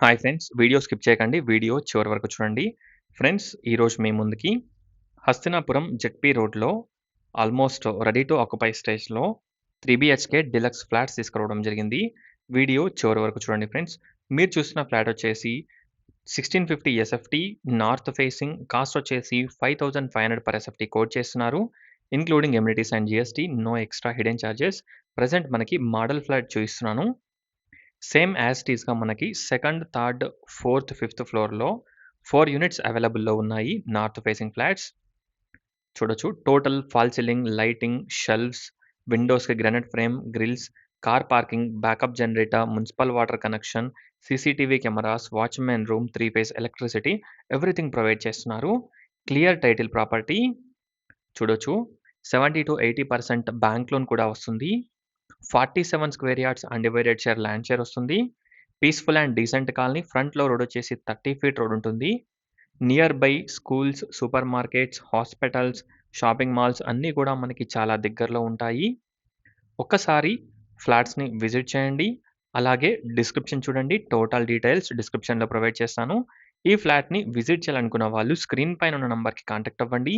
Hi friends. Video skip చేయకండి. Video చివరి వరకు చూడండి. ఫ్రెండ్స్, ఈరోజు మీ ముందుకి హస్తినాపురం జెడ్పీ రోడ్‌లో ఆల్మోస్ట్ రెడీ టు ఆక్యుపై స్టేజ్‌లో 3 బీహెచ్‌కే డీలక్స్ ఫ్లాట్స్ తీసుకురావడం జరిగింది. వీడియో చివరి వరకు చూడండి ఫ్రెండ్స్. మీరు చూస్తున్న ఫ్లాట్ వచ్చేసి 1650 ఎస్ఎఫ్టీ నార్త్ ఫేసింగ్, కాస్ట్ వచ్చేసి 5500 పర్ ఎస్ఎఫ్టీ కోట్ చేస్తున్నారు. Including amenities and GST. No extra hidden charges. Present మనకి మోడల్ ఫ్లాట్ చూపిస్తున్నాను. సేమ్ యాజ్ ఇట్ ఈస్‌గా మనకి సెకండ్, థర్డ్, ఫోర్త్, ఫిఫ్త్ ఫ్లోర్‌లో 4 యూనిట్స్ అవైలబుల్‌లో ఉన్నాయి. నార్త్ ఫేసింగ్ ఫ్లాట్స్ చూడొచ్చు. Total fall ceiling, lighting, shelves, విండోస్‌కి granite frame, grills, car parking, backup generator, municipal water connection, CCTV cameras, watchmen room, 3 phase electricity everything provide చేస్తున్నారు. Clear title property చూడొచ్చు. 70-80% bank loan కూడా వస్తుంది. 47 square yards undivided share land share వస్తుంది. Peaceful and decent colony. ఫ్రంట్‌లో road వచ్చేసి 30 feet road ఉంటుంది. Near by schools, super markets, hospitals, shopping malls అన్నీ కూడా మనకి చాలా దగ్గరలో ఉంటాయి. ఒక్కసారి ఫ్లాట్స్‌ని విజిట్ చేయండి. అలాగే డిస్క్రిప్షన్ చూడండి. టోటల్ డీటెయిల్స్ డిస్క్రిప్షన్‌లో ప్రొవైడ్ చేస్తాను. ఈ ఫ్లాట్‌ని విజిట్ చేయాలనుకున్న వాళ్ళు స్క్రీన్ పైన ఉన్న నంబర్‌కి కాంటాక్ట్ అవ్వండి.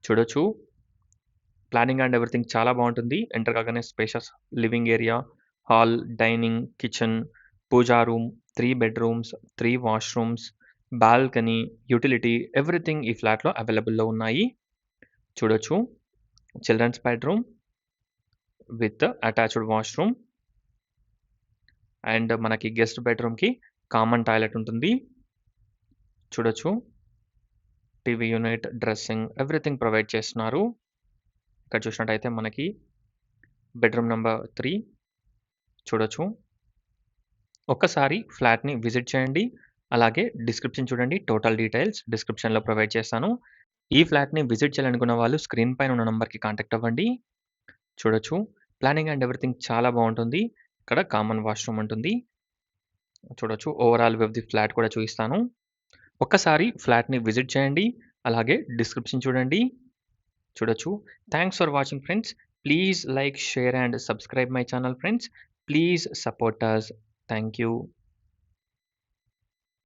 చూడొచ్చు. ప్లానింగ్ అండ్ ఎవ్రీథింగ్ చాలా బావుంటుంది. ఎంటర్ కాగానే spacious living area, hall, dining, kitchen, puja room, 3 bedrooms, 3 washrooms, balcony, utility everything ఈ ఫ్లాట్‌లో అవైలబుల్‌లో ఉన్నాయి. చూడొచ్చు. Children's bedroom with attached washroom and మనకి గెస్ట్ బెడ్‌రూమ్‌కి కామన్ టాయిలెట్ ఉంటుంది. చూడొచ్చు. TV unit, dressing everything provide చేస్తున్నారు. ఇక్కడ చూసినట్టయితే మనకి బెడ్‌రూమ్ నంబర్ 3 చూడొచ్చు. ఒక్కసారి ఫ్లాట్‌ని విజిట్ చేయండి. అలాగే డిస్క్రిప్షన్ చూడండి. టోటల్ డీటెయిల్స్ డిస్క్రిప్షన్‌లో ప్రొవైడ్ చేస్తాను. ఈ ఫ్లాట్‌ని విజిట్ చేయాలనుకున్న వాళ్ళు స్క్రీన్ పైన ఉన్న నంబర్‌కి కాంటాక్ట్ అవ్వండి. చూడొచ్చు. ప్లానింగ్ అండ్ ఎవ్రీథింగ్ చాలా బావుంటుంది. ఇక్కడ కామన్ వాష్‌రూమ్ ఉంటుంది. చూడొచ్చు. Overall view of the flat కూడా చూపిస్తాను. ఒక్కసారి ఫ్లాట్‌ని విజిట్ చేయండి. అలాగే డిస్క్రిప్షన్ చూడండి. చూడొచ్చు. Thanks for watching friends. Please like, share and subscribe my channel friends. Please support us. Thank you.